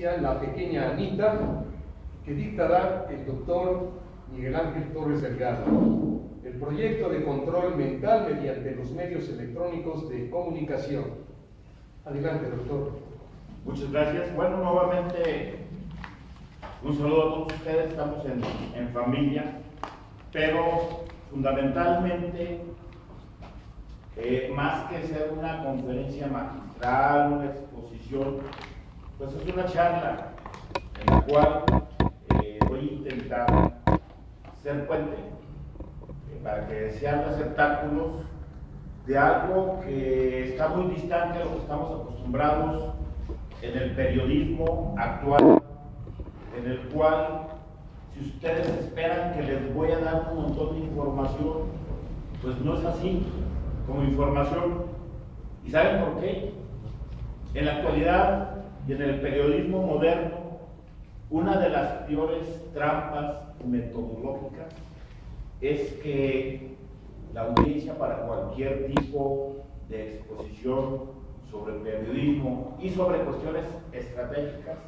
ponencia La Pequeña Anita, que dictará el doctor Miguel Ángel Torres Delgado. El proyecto de control mental mediante los medios electrónicos de comunicación. Adelante, doctor. Muchas gracias. Bueno, nuevamente un saludo a todos ustedes. Estamos en familia, pero fundamentalmente, más que ser una conferencia magistral, una exposición, pues es una charla en la cual voy a intentar ser puente para que sean receptáculos de algo que está muy distante a lo que estamos acostumbrados en el periodismo actual, en el cual, si ustedes esperan que les voy a dar un montón de información, pues no es así como información. ¿Y saben por qué? En la actualidad y en el periodismo moderno, una de las peores trampas metodológicas es que la audiencia para cualquier tipo de exposición sobre periodismo y sobre cuestiones estratégicas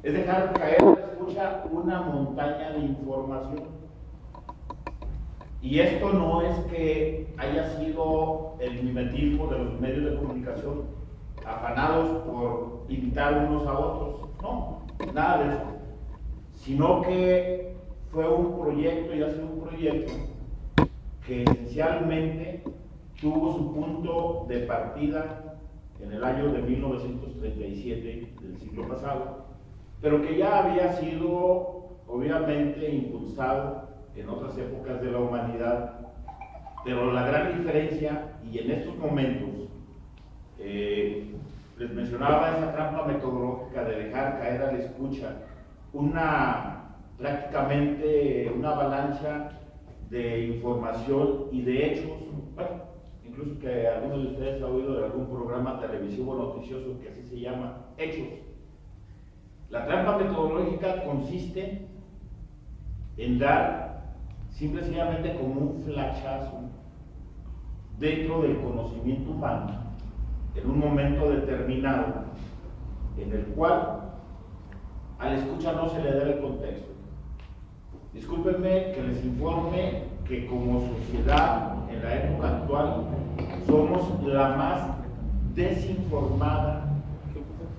es dejar caer a la escucha una montaña de información. Y esto no es que haya sido el mimetismo de los medios de comunicación afanados por imitar unos a otros, no, nada de eso, sino que fue un proyecto y ha sido un proyecto que esencialmente tuvo su punto de partida en el año de 1937 del siglo pasado, pero que ya había sido obviamente impulsado en otras épocas de la humanidad. Pero la gran diferencia, y en estos momentos, les mencionaba esa trampa metodológica de dejar caer a la escucha prácticamente una avalancha de información y de hechos, bueno, incluso que algunos de ustedes han oído de algún programa televisivo noticioso que así se llama, hechos. La trampa metodológica consiste en dar simplemente como un flachazo dentro del conocimiento humano en un momento determinado en el cual a la escucha no se le da el contexto. Discúlpenme que les informe que como sociedad en la época actual somos la más desinformada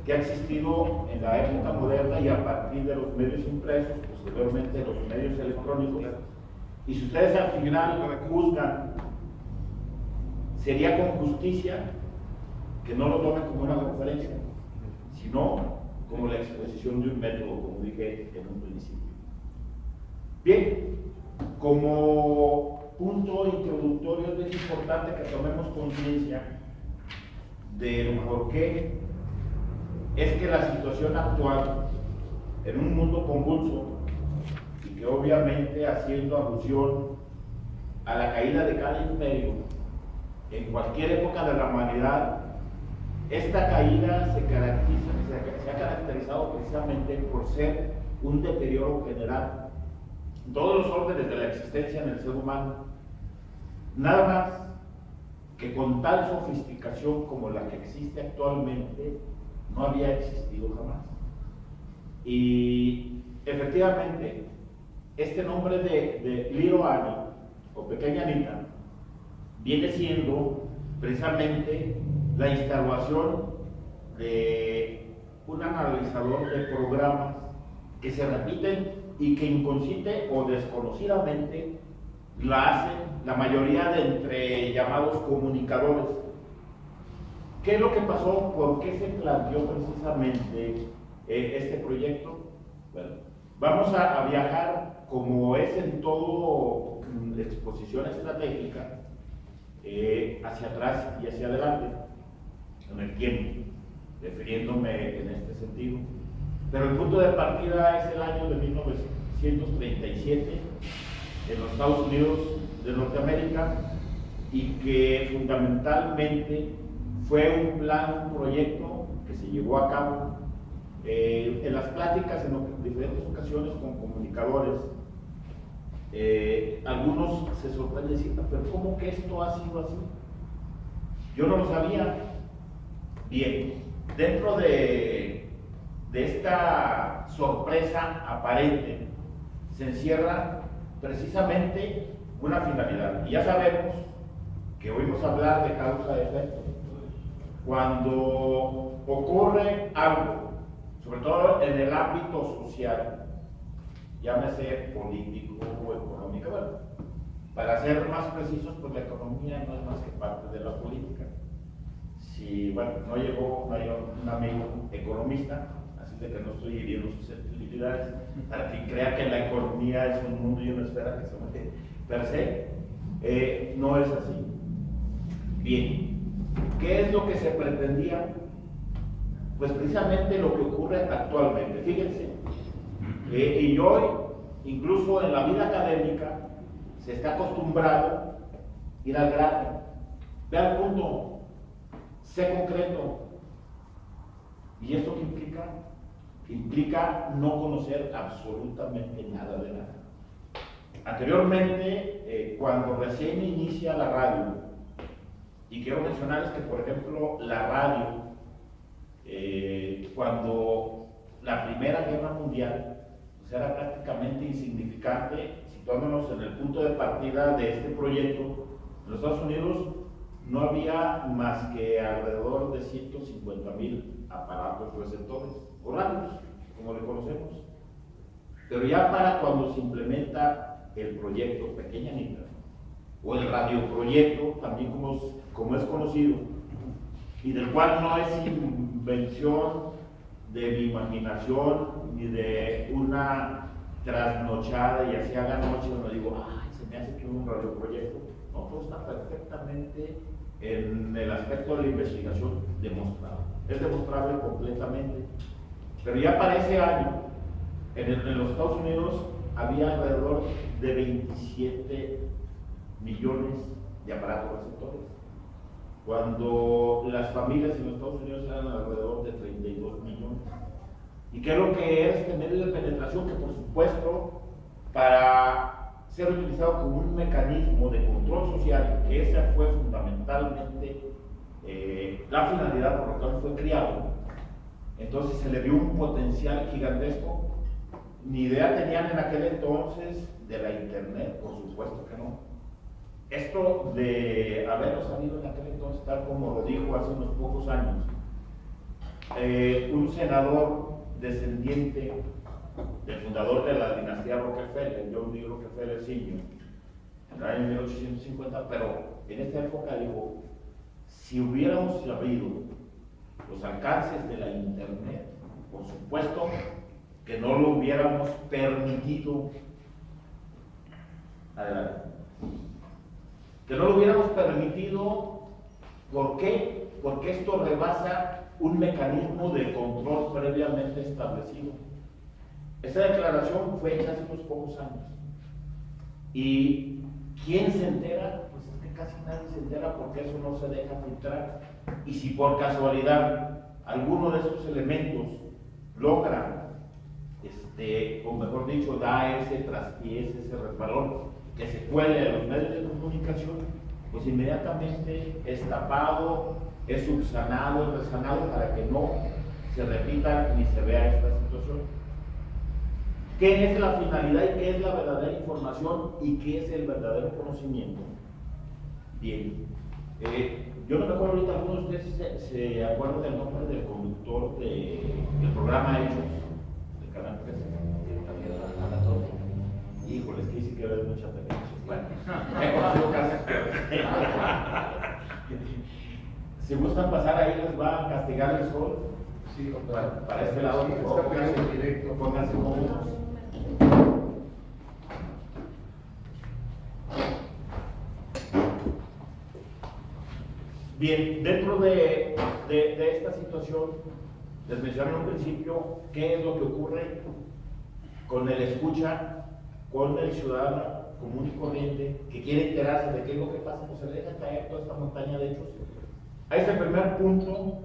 que ha existido en la época moderna y a partir de los medios impresos, posteriormente los medios electrónicos. Y si ustedes al final juzgan, sería con justicia que no lo tomen como una conferencia, sino como la exposición de un método, como dije en un principio. Bien, como punto introductorio es importante que tomemos conciencia del por qué es que la situación actual, en un mundo convulso, y que obviamente haciendo alusión a la caída de cada imperio, en cualquier época de la humanidad, esta caída se ha caracterizado precisamente por ser un deterioro general en todos los órdenes de la existencia en el ser humano. Nada más que con tal sofisticación como la que existe actualmente, no había existido jamás. Y efectivamente, este nombre de Little Annie, o Pequeña Anita, viene siendo precisamente la instalación de un analizador de programas que se repiten y que inconsciente o desconocidamente la hacen la mayoría de entre llamados comunicadores. ¿Qué es lo que pasó? ¿Por qué se planteó precisamente este proyecto? Bueno, vamos a viajar, como es en todo exposición estratégica, hacia atrás y hacia adelante, en el tiempo, refiriéndome en este sentido. Pero el punto de partida es el año de 1937 en los Estados Unidos de Norteamérica, y que fundamentalmente fue un plan, un proyecto que se llevó a cabo en las pláticas en diferentes ocasiones con comunicadores. Algunos se sorprenden y dicen, pero ¿cómo que esto ha sido así? Yo no lo sabía. Bien, dentro de de esta sorpresa aparente se encierra precisamente una finalidad. Y ya sabemos que oímos hablar de causa-efecto. Cuando ocurre algo, sobre todo en el ámbito social, llámese político o económico, bueno, para ser más precisos, pues la economía no es más que parte de la política. Si, bueno, no hay un amigo economista, así de que no estoy hiriendo susceptibilidades, para que crea que la economía es un mundo y una esfera que se mete per se, no es así. Bien, ¿qué es lo que se pretendía? Pues precisamente lo que ocurre actualmente. Fíjense, y hoy, incluso en la vida académica, se está acostumbrado a ir al grano. Ve al punto, sé concreto. ¿Y esto qué implica? Implica no conocer absolutamente nada de nada. Anteriormente, cuando recién inicia la radio, y quiero mencionarles que, por ejemplo, la radio, cuando la Primera Guerra Mundial, pues era prácticamente insignificante, situándonos en el punto de partida de este proyecto. En los Estados Unidos no había más que alrededor de 150,000 aparatos receptores, o radios, como le conocemos. Pero ya para cuando se implementa el proyecto Pequeña Anita, o el radioproyecto, también como es conocido, y del cual no es invención de mi imaginación, ni de una trasnochada y así a la noche donde digo, ay, se me hace que un radioproyecto. No, todo está perfectamente en el aspecto de la investigación demostrado. Es demostrable completamente. Pero ya para ese año, en los Estados Unidos había alrededor de 27 millones de aparatos receptores, cuando las familias en los Estados Unidos eran alrededor de 32 millones. ¿Y qué es lo que es este medio de penetración? Que por supuesto, para ser utilizado como un mecanismo de control social, que esa fue fundamentalmente la finalidad por la cual fue criado, entonces se le dio un potencial gigantesco. Ni idea tenían en aquel entonces de la internet, por supuesto que no. Esto de haberlo sabido en aquel entonces, tal como lo dijo hace unos pocos años, un senador descendiente del fundador de la dinastía Rockefeller, John D. Rockefeller Sr., en el año 1850, pero en esta época dijo, si hubiéramos sabido los alcances de la internet, por supuesto que no lo hubiéramos permitido. Adelante. Que no lo hubiéramos permitido. ¿Por qué? Porque esto rebasa un mecanismo de control previamente establecido. Esa declaración fue hecha hace unos pocos años. ¿Y quién se entera? Pues es que casi nadie se entera, porque eso no se deja filtrar. Y si por casualidad alguno de estos elementos logra, o mejor dicho, da ese traspiés, ese resbalón, que se cuele a los medios de comunicación, pues inmediatamente es tapado, es subsanado, es resanado, para que no se repita ni se vea esta situación. ¿Qué es la finalidad y qué es la verdadera información y qué es el verdadero conocimiento? Bien, yo no me acuerdo ahorita, algunos de ustedes se acuerdan del nombre del conductor del programa Hechos, del Canal 13, Ana Torre. Híjole, es que dice que era mucha pena. Bueno, he conocido casos peores. Si gustan pasar ahí, les va a castigar el sol. Sí, para este lado, sí, por favor, está pegando directo. Pónganse cómodos. Bien, dentro de esta situación, les mencioné en un principio qué es lo que ocurre con el escucha, con el ciudadano común y corriente que quiere enterarse de qué es lo que pasa, pues se le deja caer toda esta montaña de hechos. Ahí es el primer punto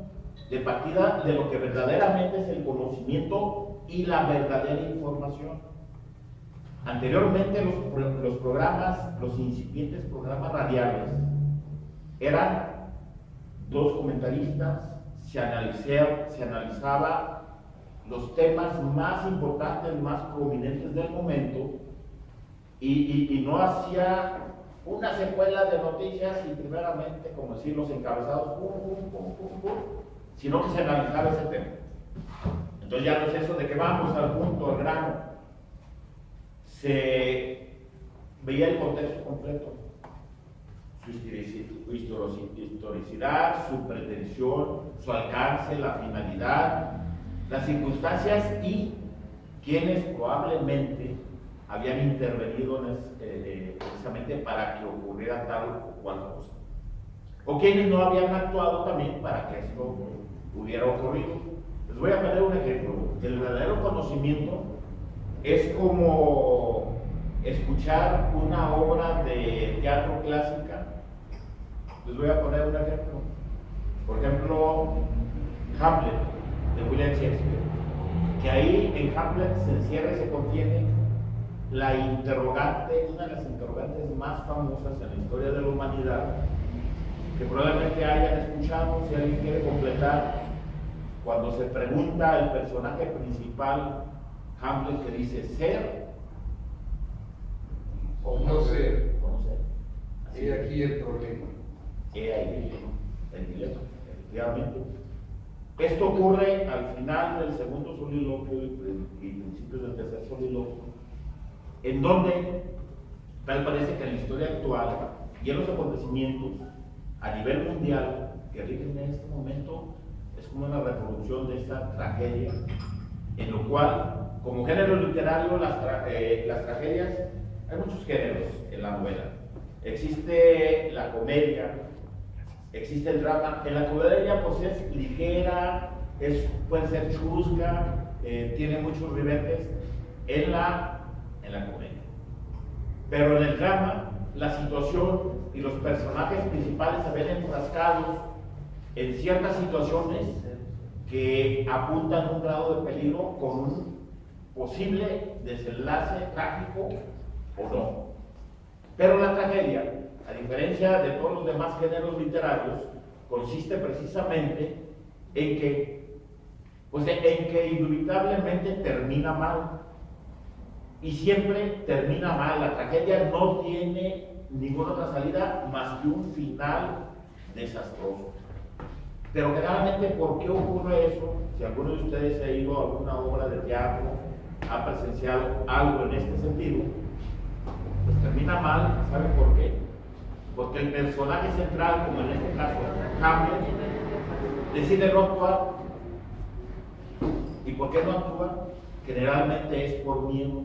de partida de lo que verdaderamente es el conocimiento y la verdadera información. Anteriormente los programas, los incipientes programas radiales, eran dos comentaristas, se analizaba los temas más importantes, más prominentes del momento, y no hacía una secuela de noticias y primeramente, como decir, los encabezados, sino que se analizaba ese tema. Entonces ya no es eso de que vamos al punto, al grano. Se veía el contexto completo, su historicidad, su pretensión, su alcance, la finalidad, las circunstancias y quienes probablemente habían intervenido precisamente para que ocurriera tal o cual cosa. O quienes no habían actuado también para que esto hubiera ocurrido. Les voy a poner un ejemplo. El verdadero conocimiento es como escuchar una obra de teatro clásica. Les voy a poner un ejemplo. Por ejemplo, Hamlet, de William Shakespeare. Que ahí en Hamlet se encierra y se contiene la interrogante, una de las interrogantes más famosas en la historia de la humanidad, que probablemente hayan escuchado, si alguien quiere completar, cuando se pregunta al personaje principal, Hamlet, que dice ser o no ser. Así He aquí el problema. He ahí el dilema, efectivamente. Esto ocurre al final del segundo soliloquio y principios del tercer soliloquio, en donde tal parece que en la historia actual y en los acontecimientos a nivel mundial que rigen en este momento es como una reproducción de esta tragedia, en lo cual, como género literario, las tragedias, hay muchos géneros en la novela. Existe la comedia, existe el drama. En la comedia pues es ligera, puede ser chusca, tiene muchos ribetes en la comedia. Pero en el drama, la situación y los personajes principales se ven enfrascados en ciertas situaciones que apuntan a un grado de peligro con un posible desenlace trágico o no. Pero la tragedia, a diferencia de todos los demás géneros literarios, consiste precisamente en que inevitablemente termina mal. Y siempre termina mal. La tragedia no tiene ninguna otra salida más que un final desastroso. Pero generalmente, ¿por qué ocurre eso? Si alguno de ustedes ha ido a alguna obra de teatro, ha presenciado algo en este sentido, pues termina mal. ¿Saben por qué? Porque el personaje central, como en este caso Hamlet, decide no actuar. ¿Y por qué no actúa? Generalmente es por miedo.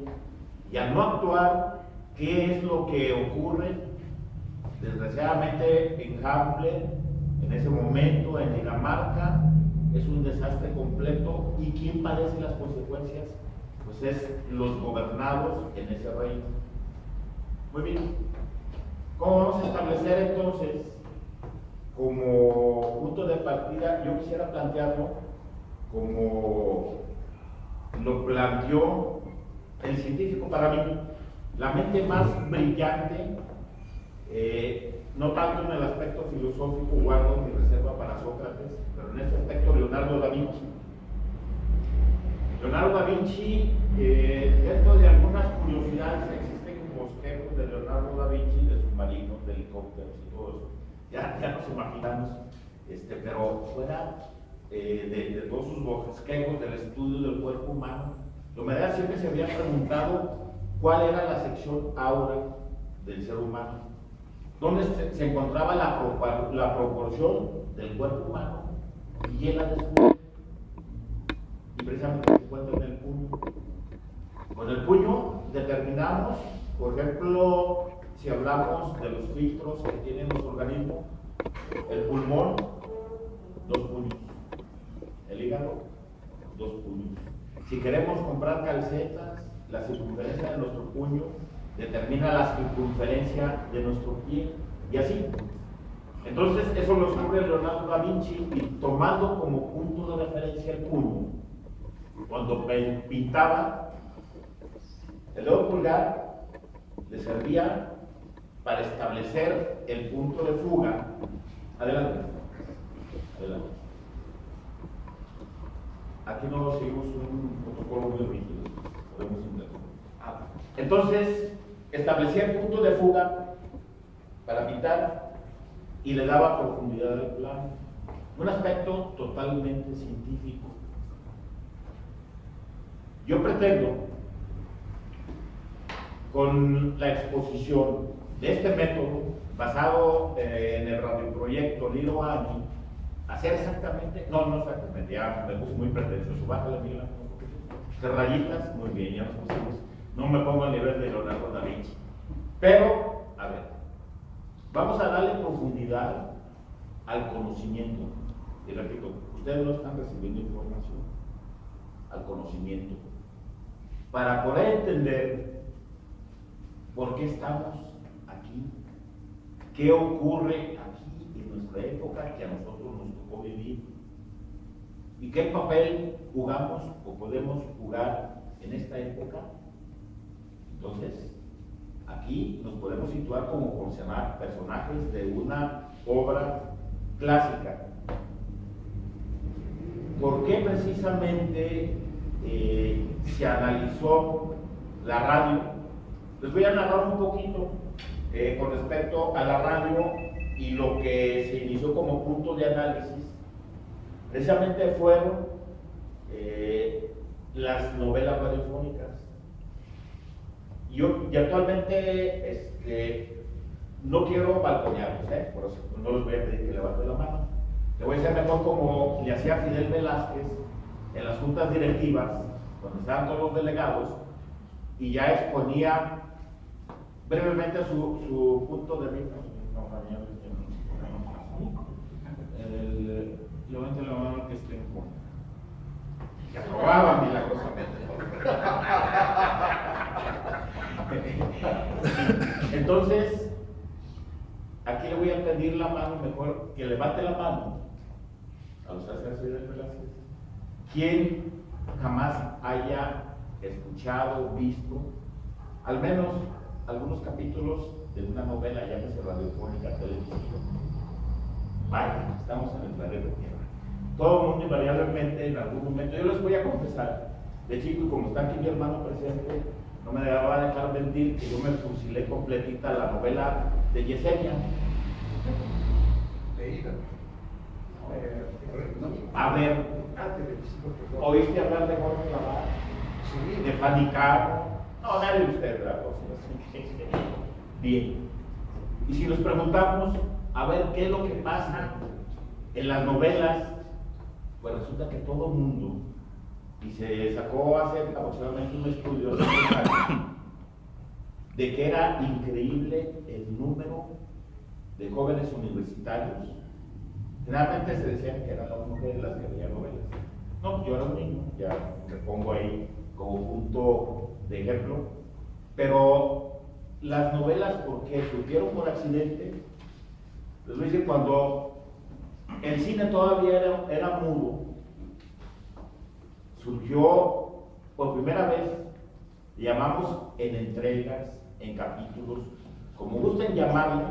Y al no actuar, ¿qué es lo que ocurre? Desgraciadamente en Hamlet, en ese momento en Dinamarca, es un desastre completo. ¿Y quién padece las consecuencias? Pues es los gobernados en ese reino. Muy bien. ¿Cómo vamos a establecer entonces como punto de partida? Yo quisiera plantearlo como lo planteó el científico para mí, la mente más brillante, no tanto en el aspecto filosófico, guardo mi reserva para Sócrates, pero en este aspecto Leonardo da Vinci. Leonardo da Vinci, dentro de algunas curiosidades, existen bosquejos de Leonardo da Vinci, de submarinos, de helicópteros y todo eso. Ya nos imaginamos, pero fuera de todos sus bosquejos del estudio del cuerpo humano, la humanidad siempre se había preguntado cuál era la sección áurea del ser humano, dónde se encontraba la proporción del cuerpo humano, y él la descubre, y precisamente se encuentra en el puño. Con el puño determinamos, por ejemplo, si hablamos de los filtros que tienen los organismos, el pulmón, 2 puños, el hígado, 2 puños. Si queremos comprar calcetas, la circunferencia de nuestro puño determina la circunferencia de nuestro pie, y así. Entonces, eso lo descubre Leonardo da Vinci, y tomando como punto de referencia el puño, cuando pintaba, el dedo pulgar le servía para establecer el punto de fuga. Adelante. Adelante. aquí no seguimos un protocolo muy rígido, podemos intentar. Entonces, establecía el punto de fuga para pintar y le daba profundidad al plano. Un aspecto totalmente científico. Yo pretendo, con la exposición de este método, basado en el radioproyecto Lilo Ani, hacer exactamente, no exactamente, ya me puse muy pretencioso, bájale Miguel Ángel, de rayitas, muy bien, ya nos pusimos, no me pongo al nivel de Leonardo da Vinci, pero, a ver, vamos a darle profundidad al conocimiento, y repito, ustedes no están recibiendo información, al conocimiento, para poder entender por qué estamos aquí, qué ocurre aquí en nuestra época que a nosotros nos tocó vivir y qué papel jugamos o podemos jugar en esta época. Entonces, aquí nos podemos situar como personajes de una obra clásica. ¿Por qué precisamente se analizó la radio? Les voy a narrar un poquito con respecto a la radio y lo que se inició como punto de análisis. Precisamente fueron las novelas radiofónicas. Y actualmente no quiero balconearlos, por eso no les voy a pedir que levanten la mano. Le voy a hacer mejor como le hacía Fidel Velázquez en las juntas directivas, cuando estaban todos los delegados, y ya exponía brevemente su punto de vista. Levante la mano que esté en contra. Que aprobaba milagrosamente. Entonces, aquí le voy a pedir la mano, mejor que levante la mano a los haceres de Velázquez. ¿Quién jamás haya escuchado, visto, al menos algunos capítulos de una novela, llámese radiofónica, televisiva? Vaya, estamos en el planeta Tierra. Todo el mundo invariablemente en algún momento, yo les voy a confesar, de chico, y como está aquí mi hermano presente, no me va a dejar mentir que yo me fusilé completita la novela de Yesenia. Leída. A ver, ¿oíste hablar de Jorge Lavar? Sí. De Fanny Caro. No, nadie de ustedes, ¿verdad? Bien. Y si nos preguntamos, a ver qué es lo que pasa en las novelas, pues resulta que todo el mundo, y se sacó hace aproximadamente un estudio de que era increíble el número de jóvenes universitarios. Generalmente se decían que eran las mujeres las que leían novelas. No, yo era un niño, ya me pongo ahí como punto de ejemplo, pero las novelas, porque surgieron por accidente, les voy a decir, cuando el cine todavía era mudo, surgió por primera vez, llamamos en entregas, en capítulos, como gusten llamarle,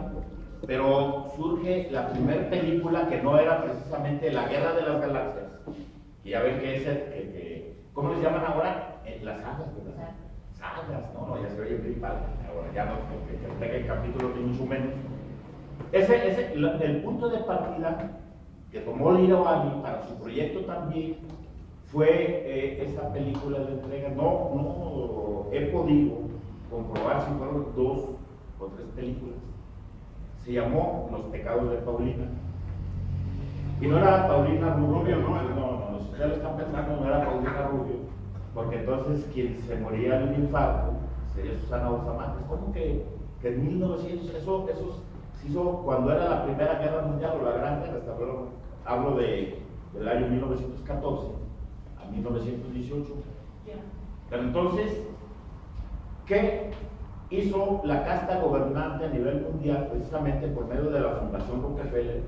pero surge la primera película que no era precisamente La Guerra de las Galaxias, y ya ven que es ¿cómo les llaman ahora? Las sagas, ¿verdad? Sagas, no, ya se oye principal, ahora ya no, que tenga el capítulo ni mucho menos. El punto de partida que tomó Lilo Ani para su proyecto también fue esa película de entrega. No he podido comprobar si fueron 2 o 3 películas. Se llamó Los Pecados de Paulina. Y no era Paulina Rubio, no, si ustedes lo están pensando, no era Paulina Rubio, porque entonces quien se moría de un infarto sería Susana Bustamante. Es como que en 1900, eso se hizo cuando era la Primera Guerra Mundial o la Gran Guerra, hablo del año 1914 a 1918. Pero entonces, ¿qué hizo la casta gobernante a nivel mundial precisamente por medio de la Fundación Rockefeller?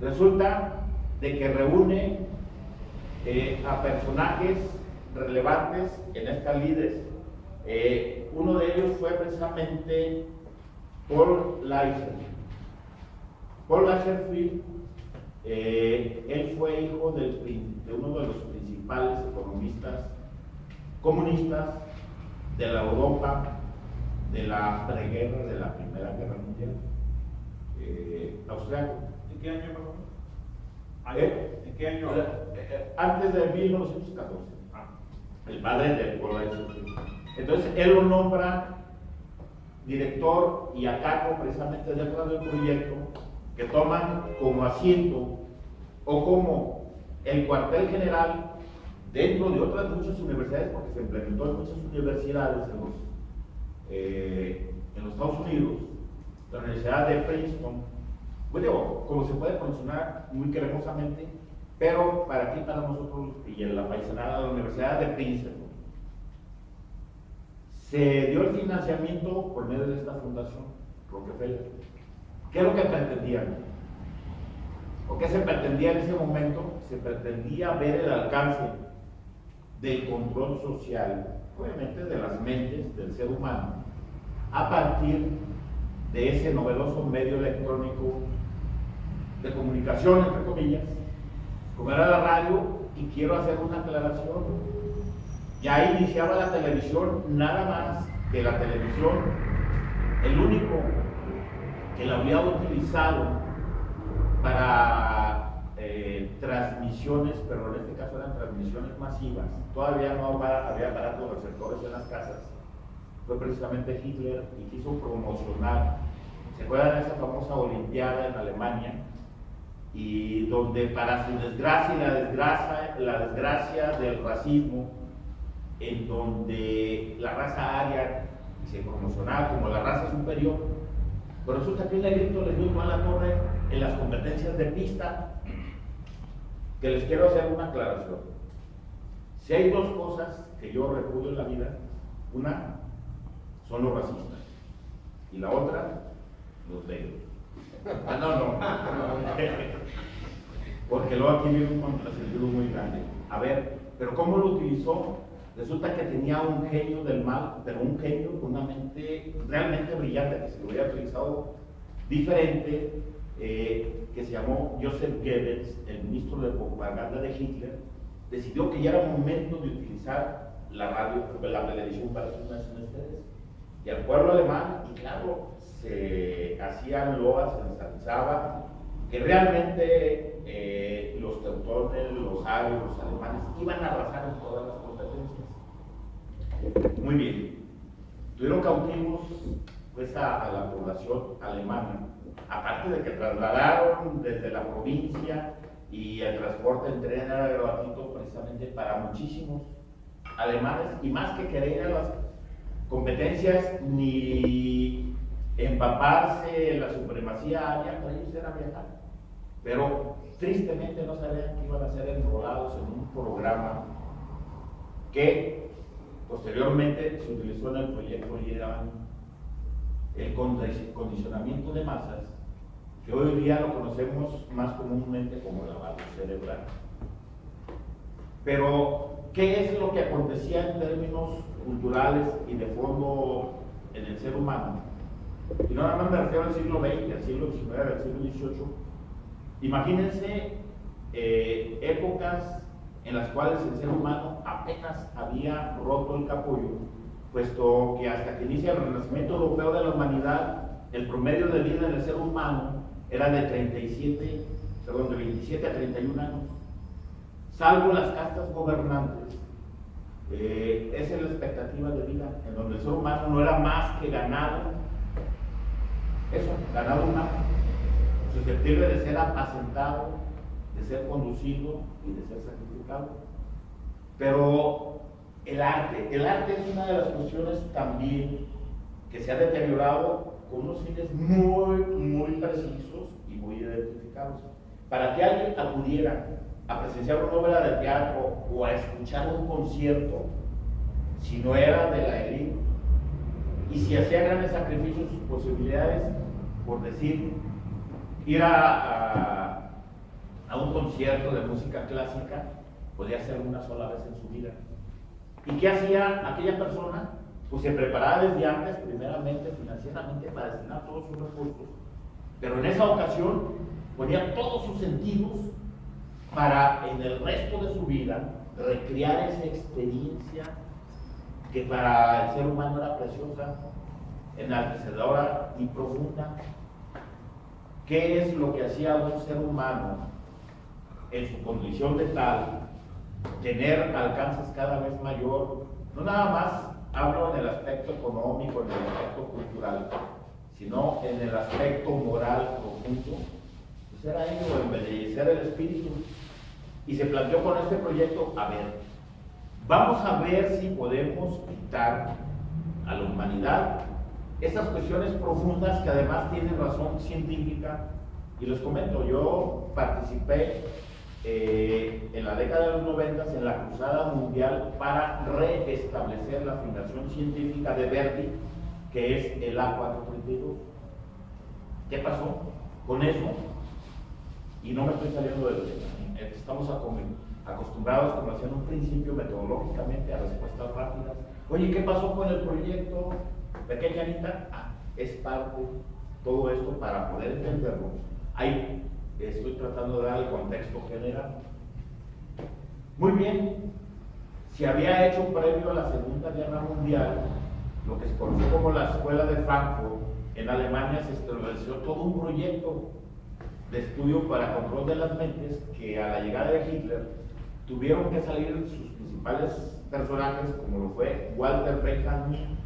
Resulta de que reúne a personajes relevantes en estas lides. Uno de ellos fue precisamente Paul Lacherfield. Paul Lacherfield Él fue hijo de uno de los principales economistas comunistas de la Europa de la preguerra de la Primera Guerra Mundial, austriaco. ¿En qué año, perdón? ¿En qué año? Antes de 1914. Ah. El padre del pueblo de Jesús. Entonces él lo nombra director y a cargo precisamente del proyecto, que toman como asiento o como el cuartel general dentro de otras muchas universidades, porque se implementó en muchas universidades en los Estados Unidos, la Universidad de Princeton, bueno, como se puede pronunciar muy cremosamente, pero para aquí, para nosotros y en la paisanada, la Universidad de Princeton. Se dio el financiamiento por medio de esta fundación, Rockefeller. ¿Qué es lo que pretendían? ¿O qué se pretendía en ese momento? Se pretendía ver el alcance del control social, obviamente de las mentes del ser humano, a partir de ese novedoso medio electrónico de comunicación, entre comillas, como era la radio. Y quiero hacer una aclaración. Ya iniciaba la televisión, nada más que la televisión, el único que la había utilizado para transmisiones, pero en este caso eran transmisiones masivas, todavía no había aparatos receptores en las casas, fue precisamente Hitler, y quiso promocionar, ¿se acuerdan de esa famosa Olimpiada en Alemania? Y donde, para su desgracia y la desgracia del racismo, en donde la raza aria se promocionaba como la raza superior, pero resulta que un negrito les dio a la torre en las competencias de pista. Que les quiero hacer una aclaración. Si hay dos cosas que yo repudio en la vida, una son los racistas y la otra, los negros. No. Porque luego aquí viene un contrasentido muy grande. A ver, pero ¿cómo lo utilizó? Resulta que tenía un genio del mal, pero un genio con una mente realmente brillante, que se lo había utilizado diferente, que se llamó Joseph Goebbels, el ministro de propaganda de Hitler. Decidió que ya era momento de utilizar la radio, la televisión para sus menesteres. Y al pueblo alemán, y claro, se hacían loas, se ensalzaba, que realmente los teutones, los arios, los alemanes iban a arrasar en todas las competencias. Muy bien. Tuvieron cautivos pues, a la población alemana, aparte de que trasladaron desde la provincia, y el transporte en tren era gratuito precisamente para muchísimos alemanes, y más que querer ir a las competencias ni empaparse en la supremacía aria, para ellos era viajar. Pero tristemente no sabían que iban a ser enrolados en un programa que posteriormente se utilizó en el proyecto Yerevan, el condicionamiento de masas, que hoy día lo conocemos más comúnmente como lavado cerebral. Pero, ¿qué es lo que acontecía en términos culturales y de fondo en el ser humano? Y no nada más me refiero al siglo XX, al siglo XIX, al siglo XVIII. Imagínense épocas en las cuales el ser humano apenas había roto el capullo, puesto que hasta que inicia el renacimiento europeo de la humanidad, el promedio de vida del ser humano era de 27 a 31 años. Salvo las castas gobernantes, esa es la expectativa de vida, en donde el ser humano no era más que ganado humano, susceptible de ser apacentado, de ser conducido y de ser sacrificado. Pero el arte es una de las cuestiones también que se ha deteriorado con unos fines muy precisos y muy identificados. Para que alguien acudiera a presenciar una obra de teatro o a escuchar un concierto, si no era de la élite, y si hacía grandes sacrificios, sus posibilidades, por decir, ir a un concierto de música clásica, podía ser una sola vez en su vida. ¿Y qué hacía aquella persona? Pues se preparaba desde antes, primeramente financieramente, para destinar todos sus recursos. Pero en esa ocasión ponía todos sus sentidos para en el resto de su vida recrear esa experiencia que para el ser humano era preciosa, enaltecedora y profunda. ¿Qué es lo que hacía a un ser humano en su condición de tal tener alcances cada vez mayor? No nada más hablo en el aspecto económico, en el aspecto cultural, sino en el aspecto moral profundo. Pues era ello, embellecer el espíritu. Y se planteó con este proyecto, a ver, vamos a ver si podemos quitar a la humanidad esas cuestiones profundas que además tienen razón científica. Y les comento, yo participé en la década de los 90 en la cruzada mundial para reestablecer la afirmación científica de Verdi, que es el A432. ¿Qué pasó con eso? Y no me estoy saliendo del tema. Estamos acostumbrados, como decía en un principio, metodológicamente a respuestas rápidas. Oye, ¿qué pasó con el proyecto Pequeña Anita? Es parte todo esto para poder entenderlo. Ahí estoy tratando de dar el contexto general. Muy bien, se había hecho previo a la Segunda Guerra Mundial lo que se conoció como la Escuela de Frankfurt. En Alemania se estableció todo un proyecto de estudio para control de las mentes que a la llegada de Hitler tuvieron que salir sus principales personajes, como lo fue Walter Benjamin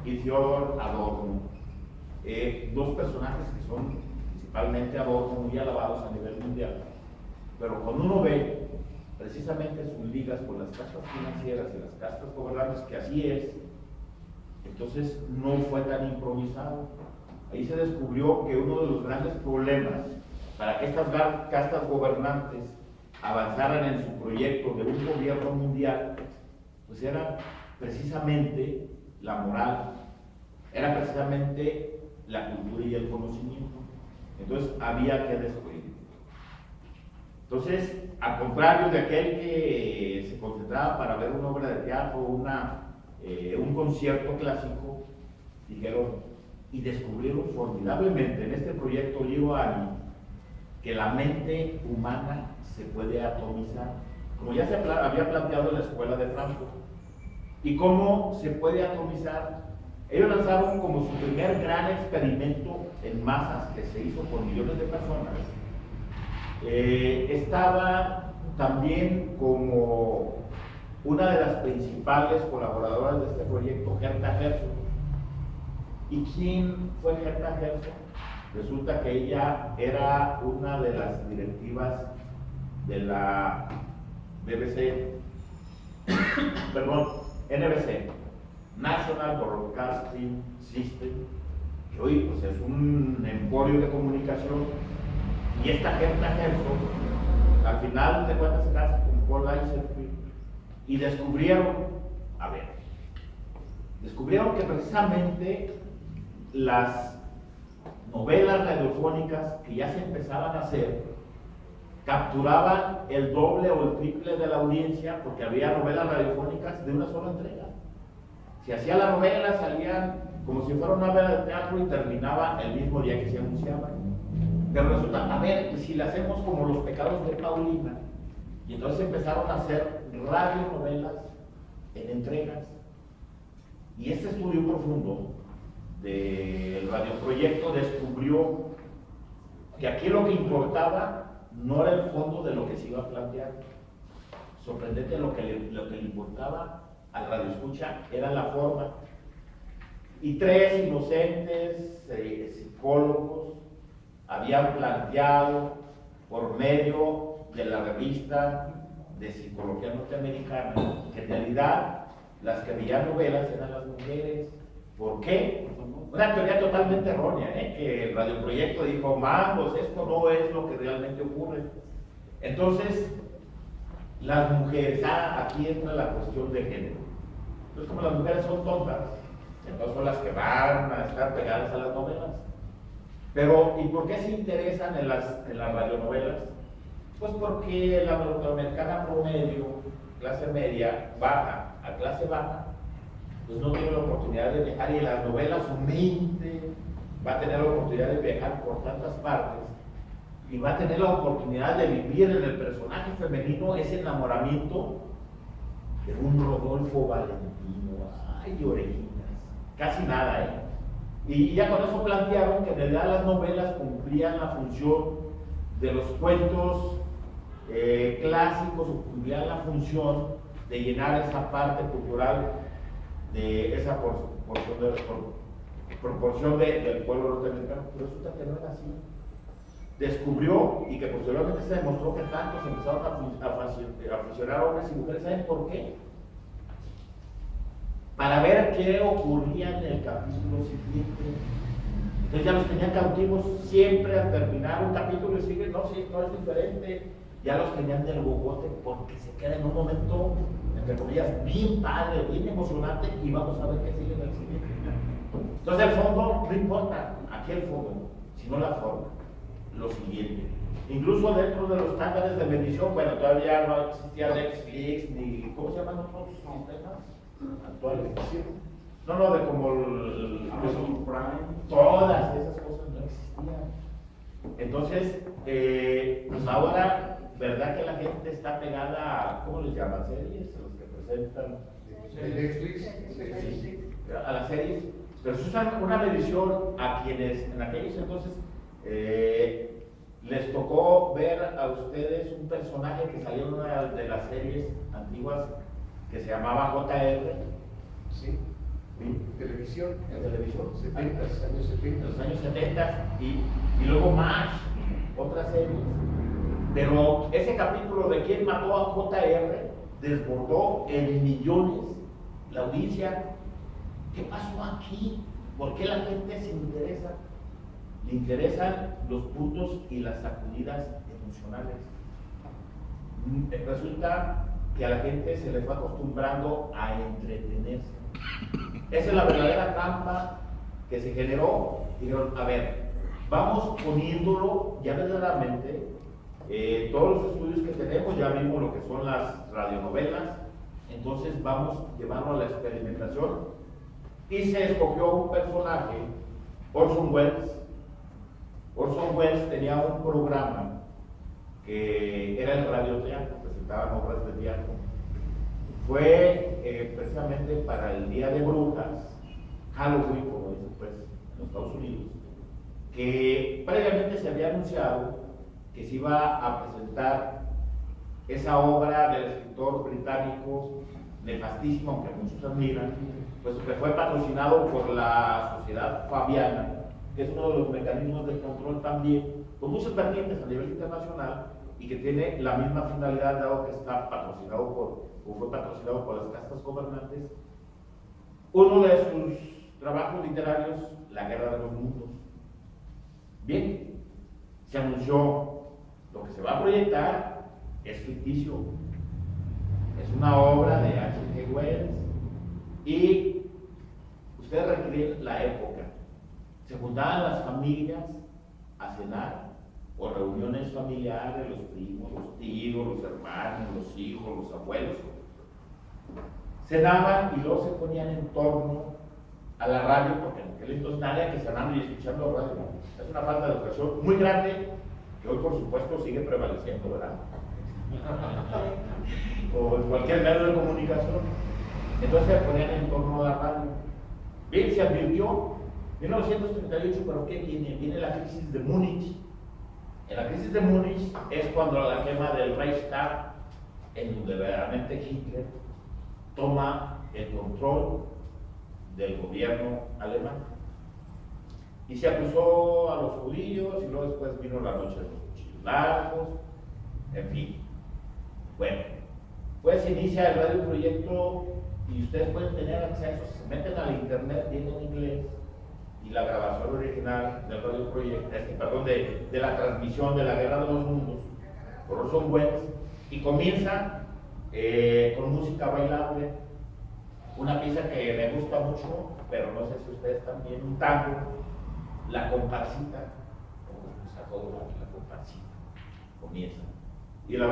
y Theodor Adorno, dos personajes que son principalmente Adorno muy alabados a nivel mundial. Pero cuando uno ve precisamente sus ligas con las castas financieras y las castas gobernantes, que así es, entonces no fue tan improvisado. Ahí se descubrió que uno de los grandes problemas para que estas castas gobernantes avanzaran en su proyecto de un gobierno mundial, pues era precisamente la moral, era precisamente la cultura y el conocimiento. Entonces había que destruir. Entonces, al contrario de aquel que se concentraba para ver una obra de teatro, un concierto clásico, dijeron y descubrieron formidablemente en este proyecto Liro Ani que la mente humana se puede atomizar, como ya se había planteado en la Escuela de Frankfurt. ¿Y cómo se puede atomizar? Ellos lanzaron como su primer gran experimento en masas que se hizo por millones de personas. Estaba también como una de las principales colaboradoras de este proyecto, Herta Herzog. ¿Y quién fue Herta Herzog? Resulta que ella era una de las directivas de la BBC, perdón, NBC, National Broadcasting System, que hoy pues, es un emporio de comunicación. Y esta Herta Herzog, al final de cuentas, se casa con Paul Eisenfeld y descubrieron que precisamente las novelas radiofónicas que ya se empezaban a hacer capturaban el doble o el triple de la audiencia, porque había novelas radiofónicas de una sola entrega. Si hacía la novela, salían como si fuera una novela de teatro y terminaba el mismo día que se anunciaba. Pero resulta, a ver, si le hacemos como Los pecados de Paulina, y entonces empezaron a hacer radionovelas en entregas. Y este estudio profundo del radioproyecto descubrió que aquí lo que importaba no era el fondo de lo que se iba a plantear. Sorprendente, lo que le importaba al radioescucha era la forma. Y tres inocentes psicólogos habían planteado por medio de la revista de psicología norteamericana que en realidad las que veían novelas eran las mujeres. ¿Por qué? Una teoría totalmente errónea, que el radioproyecto dijo, mangos, esto no es lo que realmente ocurre. Entonces, las mujeres, aquí entra la cuestión de género. Entonces, como las mujeres son tontas, entonces son las que van a estar pegadas a las novelas. Pero, ¿y por qué se interesan en las radionovelas? Pues porque la norteamericana promedio, clase media, baja, a clase baja, pues no tiene la oportunidad de viajar, y en las novelas su mente va a tener la oportunidad de viajar por tantas partes y va a tener la oportunidad de vivir en el personaje femenino ese enamoramiento de un Rodolfo Valentino. Ay, orejitas, casi nada, ¿eh? Y ya con eso plantearon que en realidad las novelas cumplían la función de los cuentos clásicos, o cumplían la función de llenar esa parte cultural de esa proporción del pueblo norteamericano. Pero resulta que no era así. Descubrió, y que posteriormente se demostró, que tanto se empezaron a fusionar hombres y mujeres. ¿Saben por qué? Para ver qué ocurría en el capítulo siguiente. Entonces ya los tenían cautivos siempre al terminar un capítulo y sigue, no, sí, no es diferente. Ya los tenían del bogote porque se queda en un momento, entre comillas, bien padre, bien emocionante, y vamos a ver qué sigue en el siguiente. Entonces el fondo no importa, aquí el fondo, sino la forma. Lo siguiente. Incluso dentro de los estándares de medición, bueno, todavía no existía Netflix ni, ¿cómo se llaman otros sistemas actuales? No, de como el Amazon Prime. Todas esas cosas no existían. Entonces, pues ahora, ¿verdad que la gente está pegada a, ¿cómo les llaman? Series, los que presentan. Netflix. Sí, a las series. Pero se usa una medición a quienes en aquellos entonces les tocó ver a ustedes un personaje que salió en una de las series antiguas que se llamaba JR. Sí. Televisión. En televisión. 70, años 70. En los años 70 y luego más, otras series. Pero ese capítulo de quién mató a JR desbordó en millones la audiencia. ¿Qué pasó aquí? ¿Por qué la gente se interesa? Le interesan los puntos y las sacudidas emocionales. Resulta que a la gente se le fue acostumbrando a entretenerse. Esa es la verdadera trampa que se generó. Dijeron, a ver, vamos poniéndolo ya verdaderamente, todos los estudios que tenemos, ya vimos lo que son las radionovelas, entonces vamos a llevarlo a la experimentación. Y se escogió un personaje, Orson Welles. Orson Welles tenía un programa que era el radioteatro, presentaban obras de teatro. Fue precisamente para el Día de Brujas, Halloween, como dicen pues en los Estados Unidos, que previamente se había anunciado que se iba a presentar esa obra del escritor británico nefastísimo, aunque muchos admiran, pues que fue patrocinado por la Sociedad Fabiana, que es uno de los mecanismos de control también, con muchas vertientes a nivel internacional, y que tiene la misma finalidad, dado que está patrocinado o fue patrocinado por las castas gobernantes. Uno de sus trabajos literarios, La Guerra de los Mundos. Bien, se anunció, lo que se va a proyectar es ficticio, es una obra de H.G. Wells, y ustedes requieren la época. Se juntaban las familias a cenar, o reuniones familiares, los primos, los tíos, los hermanos, los hijos, los abuelos. Cenaban y luego se ponían en torno a la radio, porque en aquel entonces nadie que cenando y escuchando radio. Es una falta de educación muy grande, que hoy por supuesto sigue prevaleciendo, ¿verdad? O en cualquier medio de comunicación. Entonces se ponían en torno a la radio. Bien, se advirtió, 1938, pero ¿qué viene? Viene la crisis de Múnich. En la crisis de Múnich es cuando la quema del Reichstag, en donde verdaderamente Hitler toma el control del gobierno alemán. Y se acusó a los judíos, y luego después vino la noche de los cuchillos largos, en fin. Bueno, pues se inicia el radioproyecto y ustedes pueden tener acceso, si se meten al internet, viene en inglés, y la grabación original del radioproyecto, de la transmisión de La Guerra de los Mundos, por Orson Welles, y comienza con música bailable, una pieza que me gusta mucho, pero no sé si ustedes también, un tango, La Comparsita, como sacó la Comparsita, comienza. Y la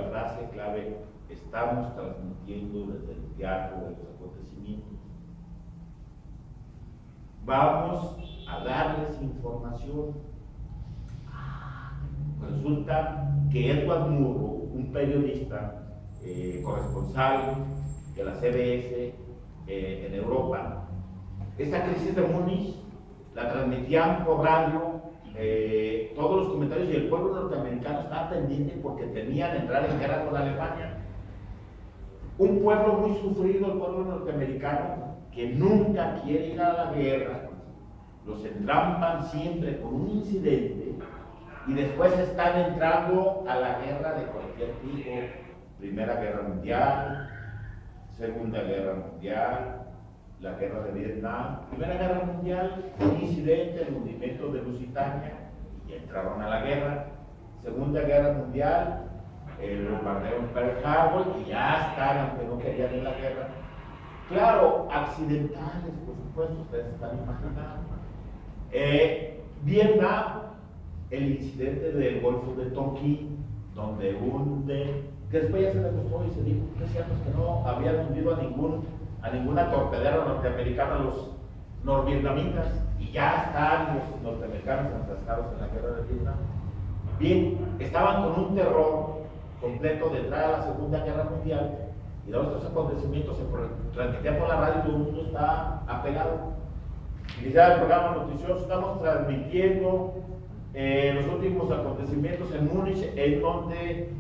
frase clave, estamos transmitiendo desde el teatro de los acontecimientos. Vamos a darles información. Resulta que Edward Murrow, un periodista corresponsal de la CBS en Europa, esta crisis de Múnich la transmitían por radio, todos los comentarios, y el pueblo norteamericano estaba pendiente porque temían entrar en guerra con Alemania. Un pueblo muy sufrido, el pueblo norteamericano, que nunca quiere ir a la guerra, los entrampan siempre con un incidente y después están entrando a la guerra de cualquier tipo. Primera Guerra Mundial, Segunda Guerra Mundial, la Guerra de Vietnam. Primera Guerra Mundial, un incidente, el hundimiento de Lusitania, y entraron a la guerra. Segunda Guerra Mundial, el bombardeo en Pearl Harbor, y ya están, aunque no querían ir a la guerra. Claro, accidentales, por supuesto, ustedes están imaginando. Vietnam, el incidente del Golfo de Tonkin, donde hunde, que después ya se demostró y se dijo que es cierto que no habían hundido a ninguna torpedera norteamericana los norvietnamitas, y ya están los norteamericanos enfrascados en la guerra de Vietnam. Bien, estaban con un terror completo de entrar a la Segunda Guerra Mundial, y todos estos acontecimientos se transmitían por la radio y todo el mundo está apegado. Iniciar el programa noticioso, estamos transmitiendo los últimos acontecimientos en Múnich, en donde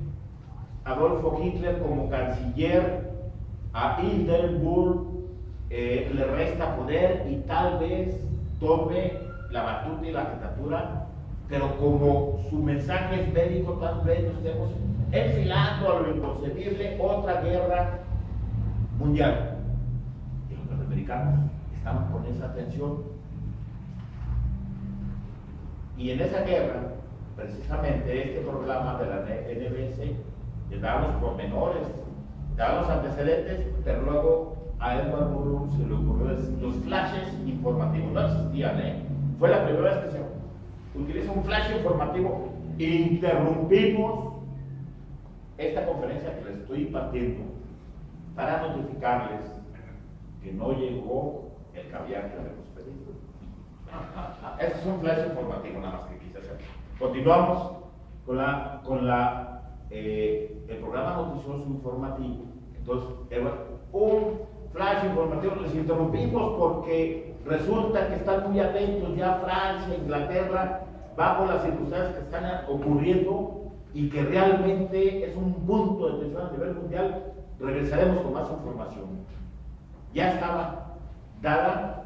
Adolfo Hitler, como canciller, a Hindenburg le resta poder y tal vez tome la batuta y la jefatura, pero como su mensaje es bélico, tal vez nos estemos enfilando a lo inconcebible, otra guerra mundial. Y los norteamericanos estamos con esa tensión. Y en esa guerra, precisamente este programa de la NBC le daba los pormenores, daba los antecedentes, pero luego a Edward Murrow se le ocurrió los flashes informativos. No existían, fue la primera vez que se utiliza un flash informativo. Interrumpimos esta conferencia que les estoy impartiendo para notificarles que no llegó el caviar que habíamos pedido. Ese es un flash informativo, nada más que quise hacer. Continuamos con el programa noticioso informativo. Entonces, un flash informativo, les interrumpimos porque resulta que están muy atentos ya Francia, Inglaterra, bajo las circunstancias que están ocurriendo y que realmente es un punto de tensión a nivel mundial. Regresaremos con más información. Ya estaba dada,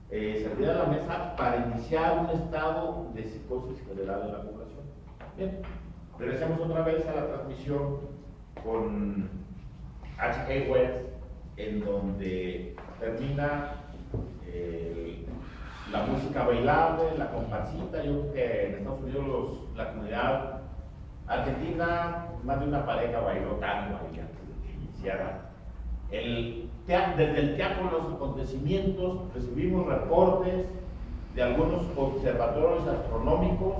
servida la mesa para iniciar un estado de psicosis general de la población. Bien, regresemos otra vez a la transmisión con H.K. Wells, en donde termina la música bailable, la comparsita. Yo creo que en Estados Unidos la comunidad argentina, más de una pareja bailó tango ahí antes de que iniciara. Desde el teatro de los acontecimientos recibimos reportes de algunos observatorios astronómicos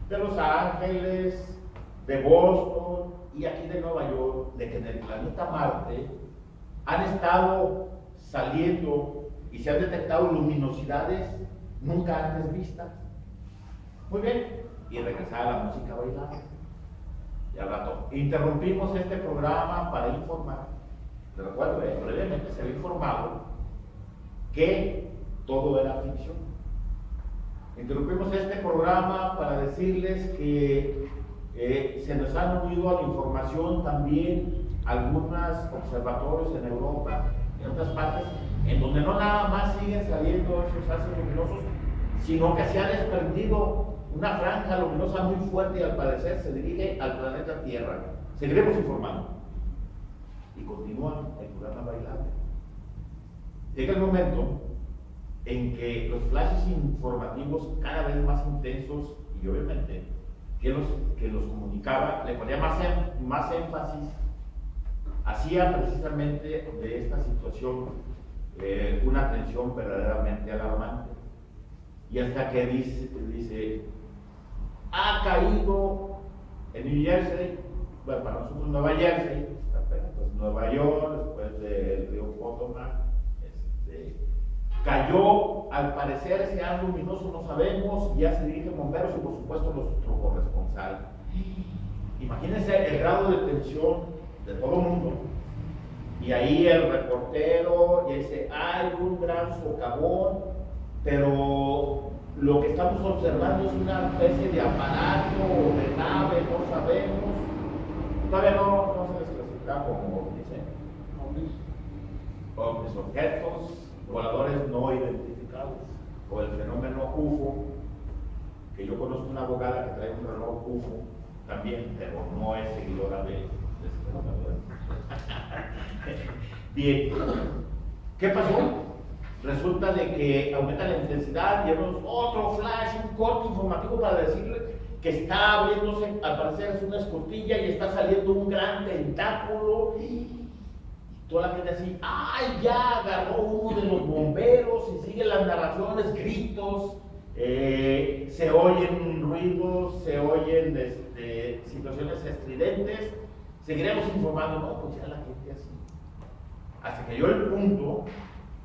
de Los Ángeles, de Boston y aquí de Nueva York, de que en el planeta Marte han estado saliendo y se han detectado luminosidades nunca antes vistas. Muy bien, y regresaba la música bailable. Y al rato interrumpimos este programa para informar. Les recuerdo, brevemente se había informado que todo era ficción. Interrumpimos este programa para decirles que se nos han unido a la información también algunos observatorios en Europa, en otras partes, en donde no nada más siguen saliendo esos haces luminosos, sino que se ha desprendido una franja luminosa muy fuerte y al parecer se dirige al planeta Tierra. Seguiremos informando. Y continúa el programa bailable. Llega el momento en que los flashes informativos cada vez más intensos y obviamente que los comunicaba, le ponía más énfasis, hacía precisamente de esta situación una tensión verdaderamente alarmante. Y hasta que dice ha caído en New Jersey, bueno, para nosotros Nueva Jersey, pues Nueva York, después del río Potomac, Cayó, al parecer, ese haz luminoso, no sabemos, ya se dirigen bomberos y por supuesto nuestro corresponsal. Imagínense el grado de tensión de todo el mundo. Y ahí el reportero y dice, hay un gran socavón, pero lo que estamos observando es una especie de aparato o de nave, no sabemos. Todavía no se les clasifica como ovnis, ovnis, objetos voladores no identificados, o el fenómeno UFO, que yo conozco una abogada que trae un reloj UFO también, pero no es seguidora de ese fenómeno. Bien, ¿qué pasó? Resulta de que aumenta la intensidad y vemos otro flash, un corte informativo para decirle que está abriéndose, al parecer es una escotilla y está saliendo un gran tentáculo. Toda la gente así, ¡ay, ya agarró uno de los bomberos! Y siguen las narraciones, gritos, se oyen ruidos, se oyen situaciones estridentes. Seguiremos informando, no, pues ya la gente así. Hasta que llegó el punto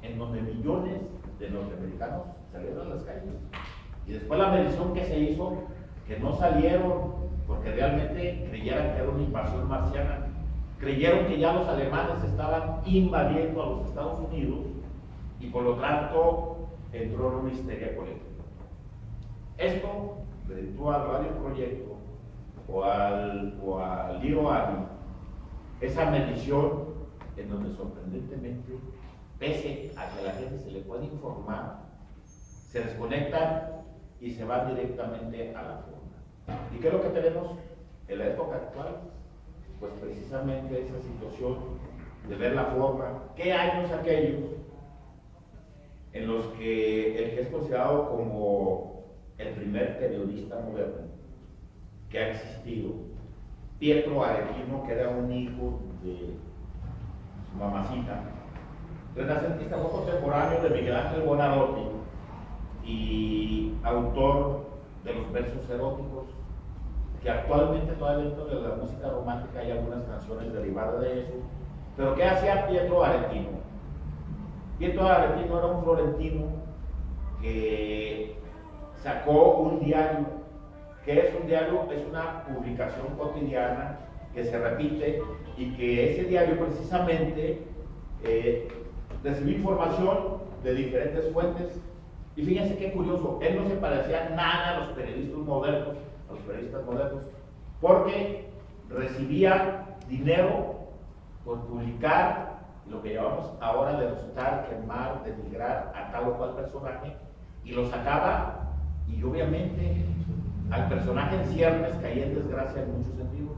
en donde millones de norteamericanos salieron a las calles. Y después la medición que se hizo, que no salieron porque realmente creyeran que era una invasión marciana. Creyeron que ya los alemanes estaban invadiendo a los Estados Unidos y por lo tanto entró en una histeria colectiva. Esto, tú al Radio Proyecto o al Little Army, esa medición en donde sorprendentemente, pese a que a la gente se le puede informar, se desconectan y se van directamente a la forma. ¿Y qué es lo que tenemos en la época actual? Pues precisamente esa situación de ver la forma, qué años aquellos en los que el que es considerado como el primer periodista moderno que ha existido, Pietro Aretino, que era un hijo de su mamacita, renacentista, fue contemporáneo de Miguel Ángel Buonarroti y autor de los versos eróticos, que actualmente todavía dentro de la música romántica hay algunas canciones derivadas de eso. Pero ¿qué hacía Pietro Aretino? Pietro Aretino era un florentino que sacó un diario. ¿Qué es un diario? Es una publicación cotidiana que se repite y que ese diario precisamente recibió información de diferentes fuentes. Y fíjense qué curioso, él no se parecía nada a los periodistas modernos, porque recibía dinero por publicar lo que llamamos ahora denostar, quemar, denigrar a tal o cual personaje, y lo sacaba, y obviamente al personaje en ciernes caía en desgracia en muchos sentidos,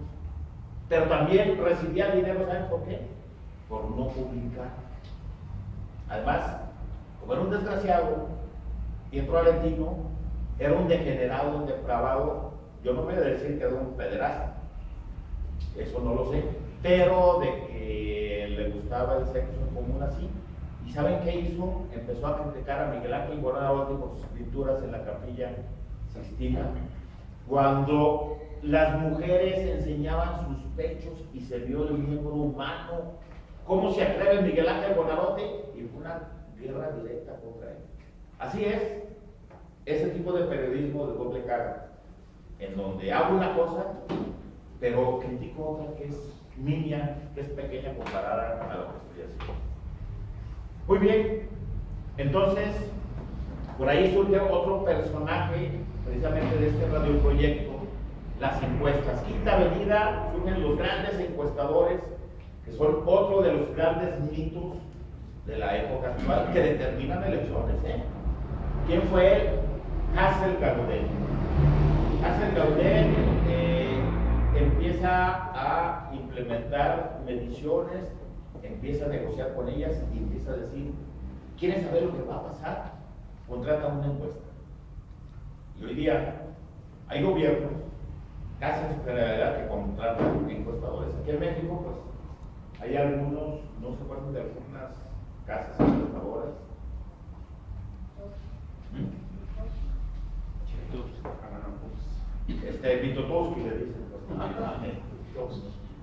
pero también recibía dinero, ¿saben por qué? Por no publicar. Además, como era un desgraciado, Pietro Aretino era un degenerado, un depravado. Yo no voy a decir que era un pederasta, eso no lo sé, pero de que le gustaba el sexo en común así. ¿Y saben qué hizo? Empezó a criticar a Miguel Ángel Buonarroti por sus pinturas en la Capilla Sixtina, cuando las mujeres enseñaban sus pechos y se vio el miembro humano. ¿Cómo se atreve Miguel Ángel Buonarroti? Y fue una guerra directa contra él. Así es, ese tipo de periodismo de doble cara, en donde hago una cosa, pero critico otra que es niña, que es pequeña comparada a lo que estoy haciendo. Muy bien, entonces, por ahí surge otro personaje, precisamente de este radioproyecto, las encuestas. Quinta Avenida, surgen los grandes encuestadores, que son otro de los grandes mitos de la época actual, que determinan elecciones. ¿Quién fue él? Hassel Gaudel. Hassel Gaudel empieza a implementar mediciones, empieza a negociar con ellas y empieza a decir, ¿quieren saber lo que va a pasar? Contrata una encuesta. Y hoy día hay gobiernos, casi en su generalidad, que contratan encuestadores. Aquí en México, pues, hay algunos, no se acuerdan de algunas casas encuestadoras. Mitotowski le dicen,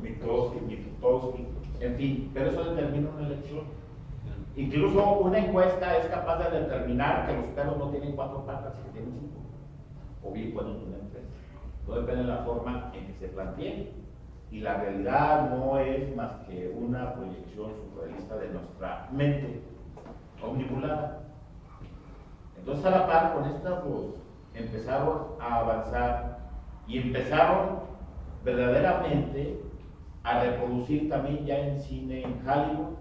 Mitotowski, en fin, pero eso determina una elección. Incluso una encuesta es capaz de determinar que los perros no tienen 4 patas, que tienen 5. O bien pueden tener 3. Todo depende de la forma en que se planteen. Y la realidad no es más que una proyección surrealista de nuestra mente omnibulada. Entonces, a la par con estas dos, empezaron a avanzar y empezaron verdaderamente a reproducir también ya en cine en Hollywood.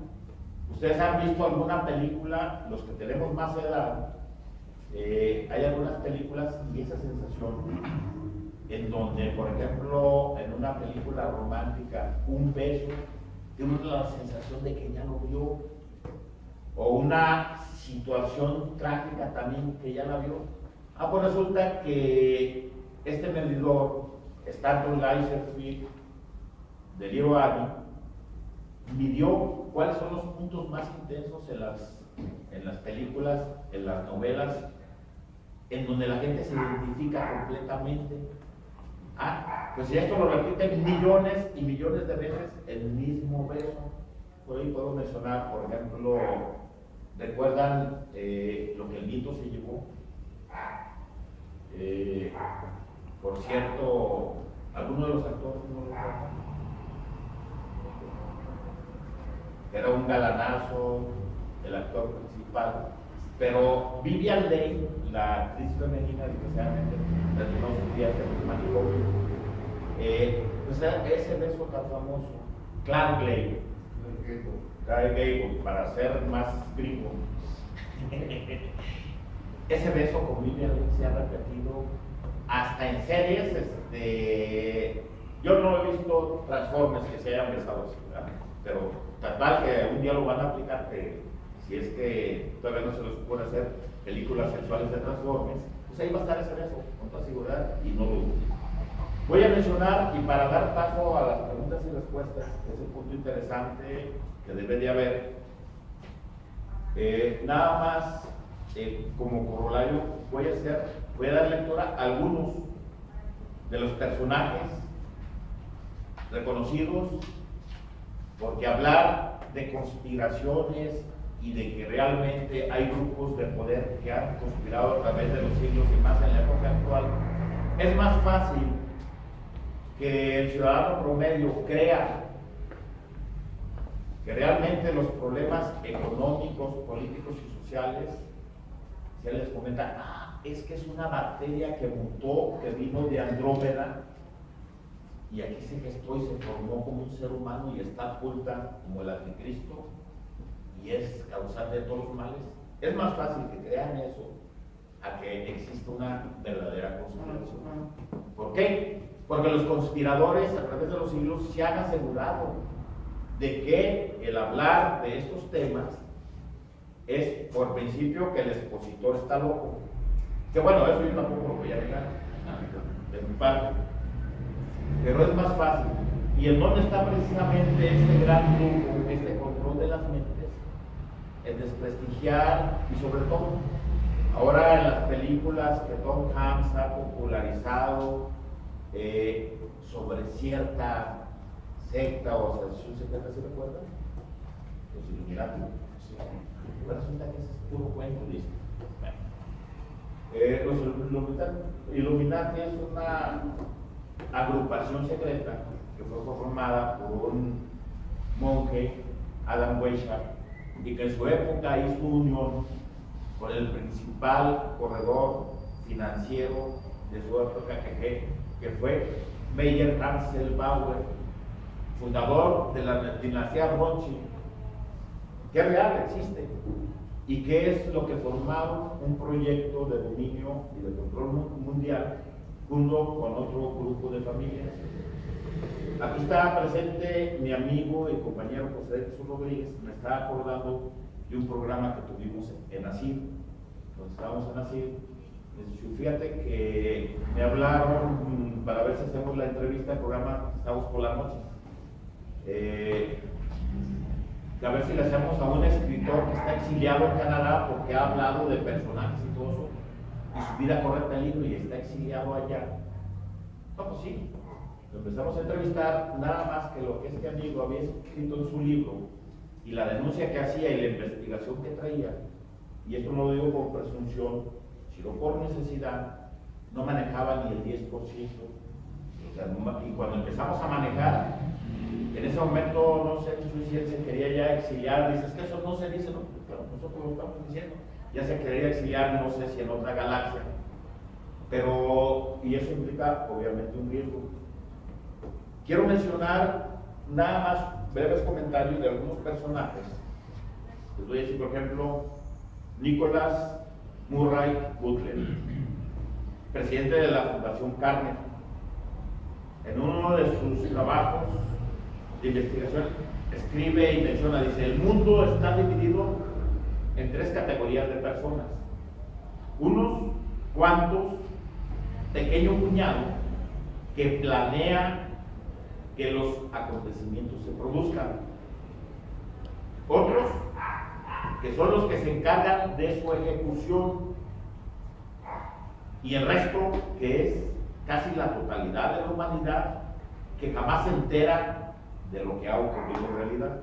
Ustedes han visto alguna película, los que tenemos más edad, hay algunas películas y esa sensación en donde, por ejemplo, en una película romántica, un beso, tiene uno la sensación de que ya lo vio, o una situación trágica también que ya la vio. Pues resulta que este medidor, Stanton Laserfield, de Little Annie, midió cuáles son los puntos más intensos en las películas, en las novelas, en donde la gente se identifica completamente. Pues si esto lo repiten millones y millones de veces, el mismo beso. Por ahí puedo mencionar, por ejemplo, ¿recuerdan lo que el viento se llevó? Por cierto, ¿alguno de los actores no lo recuerdan? Era un galanazo, el actor principal, pero Vivian Leigh, la actriz femenina, desgraciadamente terminó sus días en el manicomio. Pues ese beso tan famoso, Clark Gable, para ser más gringo. Ese beso con Vivian Leigh se ha repetido hasta en series. Yo no he visto Transformers que se hayan besado así, ¿verdad? Pero tal que un día lo van a aplicar, si es que todavía no se les ocurre hacer películas sexuales de Transformers, pues ahí va a estar ese beso, con toda seguridad, y no lo dudo. Voy a mencionar, y para dar paso a las preguntas y respuestas, que es el punto interesante que debe de haber, nada más como corolario, voy a dar lectura a algunos de los personajes reconocidos, porque hablar de conspiraciones y de que realmente hay grupos de poder que han conspirado a través de los siglos y más en la época actual, es más fácil que el ciudadano promedio crea que realmente los problemas económicos, políticos y sociales, se les comenta, es que es una bacteria que mutó, que vino de Andrómeda, y aquí se gestó y se formó como un ser humano y está oculta como el anticristo y es causante de todos los males. Es más fácil que crean eso a que exista una verdadera conspiración. ¿Por qué? Porque los conspiradores a través de los siglos se han asegurado de que el hablar de estos temas es por principio que el expositor está loco. Que bueno, eso yo tampoco lo voy a negar de mi parte. Pero es más fácil. ¿Y en dónde está precisamente este gran truco, este control de las mentes? El desprestigiar y sobre todo, ahora en las películas que Tom Hanks ha popularizado sobre cierta secta o asociación secreta, ¿se recuerdan? Los Illuminati. Sí. Pero resulta que ese es puro cuento, dice. Los Illuminati es una agrupación secreta que fue formada por un monje, Adam Weishaupt, y que en su época hizo unión con el principal corredor financiero de su época, que fue Meyer Hansel Bauer, fundador de la dinastía Rothschild, que real existe, y que es lo que formaron un proyecto de dominio y de control mundial junto con otro grupo de familias. Aquí está presente mi amigo y compañero José Jesús Rodríguez. Me está acordando de un programa que tuvimos en ASIR, cuando estábamos en ASIR. Fíjate que me hablaron para ver si hacemos la entrevista, el programa estamos por la noche, a ver si le hacemos a un escritor que está exiliado en Canadá porque ha hablado de personajes y todo eso, y su vida corre peligro y está exiliado allá. No, pues sí, lo empezamos a entrevistar, nada más que lo que este amigo había escrito en su libro, y la denuncia que hacía y la investigación que traía, y esto no lo digo por presunción, sino por necesidad, no manejaba ni el 10%. O sea, y cuando empezamos a manejar, en ese momento, no sé si él se quería ya exiliar, dices que eso no se dice, ¿no? Pero nosotros lo estamos diciendo, ya se quería exiliar, no sé si en otra galaxia, pero, y eso implica obviamente un riesgo. Quiero mencionar nada más breves comentarios de algunos personajes. Les voy a decir, por ejemplo, Nicholas Murray Butler, presidente de la Fundación Carnegie. En uno de sus trabajos de investigación escribe y menciona, dice, el mundo está dividido en 3 categorías de personas. Unos cuantos, pequeño puñado, que planea que los acontecimientos se produzcan. Otros, que son los que se encargan de su ejecución. Y el resto, que es casi la totalidad de la humanidad, que jamás se entera de lo que ha ocurrido en realidad.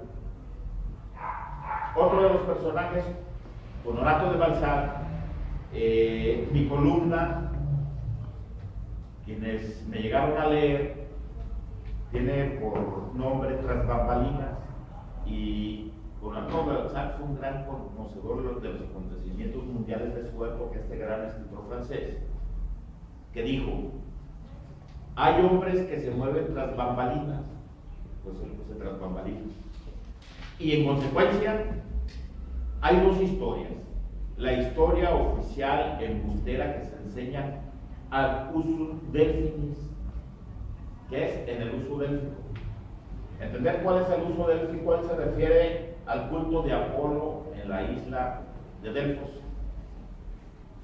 Otro de los personajes, Honorato de Balzac, mi columna, quienes me llegaron a leer, tiene por nombre Tras Bambalinas, y Honorato de Balzac fue un gran conocedor de los acontecimientos mundiales de su época, este gran escritor francés, que dijo, hay hombres que se mueven tras bambalinas, pues él puse tras bambalinas, y en consecuencia hay 2 historias, la historia oficial embustera que se enseña al uso delfinis, que es en el uso délfico. Entender cuál es el uso délfico, cuál se refiere al culto de Apolo en la isla de Delfos,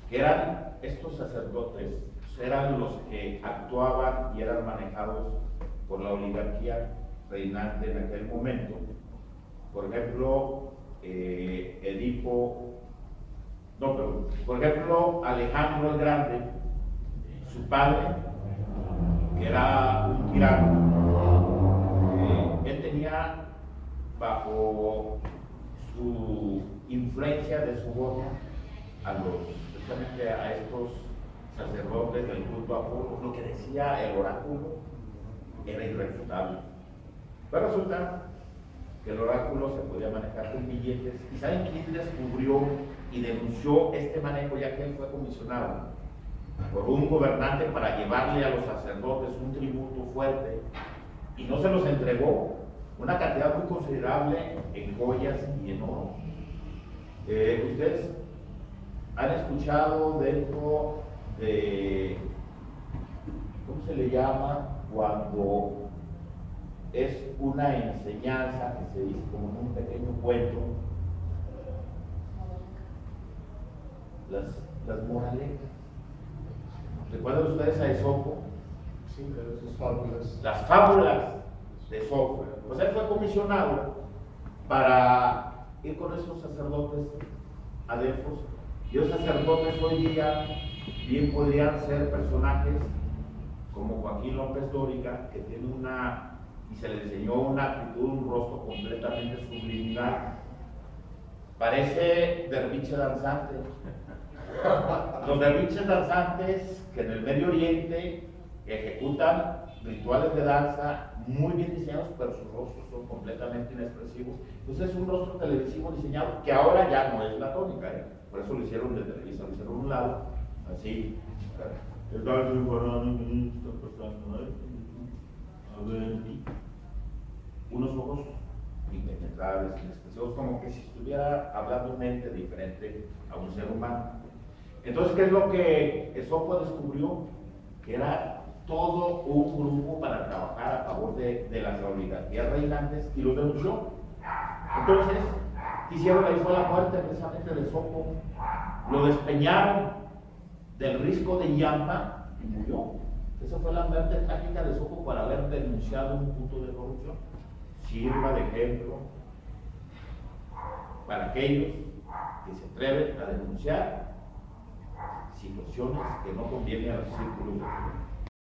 que eran estos sacerdotes, eran los que actuaban y eran manejados por la oligarquía reinante en aquel momento. Por ejemplo, por ejemplo, Alejandro el Grande, su padre, que era un tirano, él tenía bajo su influencia de su voto precisamente a estos sacerdotes del culto a Apolo. Lo que decía el oráculo era irrefutable. Pero resulta que el oráculo se podía manejar con billetes. ¿Y saben quién descubrió y denunció este manejo, ya que él fue comisionado por un gobernante para llevarle a los sacerdotes un tributo fuerte? Y no se los entregó, una cantidad muy considerable en joyas y en oro. Ustedes han escuchado dentro de, ¿cómo se le llama? Cuando es una enseñanza que se dice como en un pequeño cuento, las moralejas. ¿Recuerdan ustedes a Esopo? Sí, pero esas fábulas. Las fábulas de Esopo. Pues él fue comisionado para ir con esos sacerdotes a Delfos, y los sacerdotes hoy día bien podrían ser personajes como Joaquín López Dóriga, que tiene y se le enseñó una actitud, un rostro completamente subliminal. Parece derviche danzante. Los derviches danzantes que en el Medio Oriente ejecutan rituales de danza muy bien diseñados, pero sus rostros son completamente inexpresivos. Entonces es un rostro televisivo diseñado que ahora ya no es la tónica, ¿eh? Por eso lo hicieron de Televisa, lo hicieron a un lado, así. Unos ojos impenetrables, inexpresivos, como que si estuviera hablando mente diferente a un ser humano. Entonces, ¿qué es lo que Esopo descubrió? Que era todo un grupo para trabajar a favor de las oligarquías reinantes, y lo denunció. Entonces, hicieron ahí fue la muerte precisamente de Esopo, lo despeñaron del risco de Yampa y murió. Esa fue la muerte trágica de Esopo por haber denunciado un punto de corrupción. Sirva de ejemplo para aquellos que se atreven a denunciar situaciones que no convienen a los círculos de poder.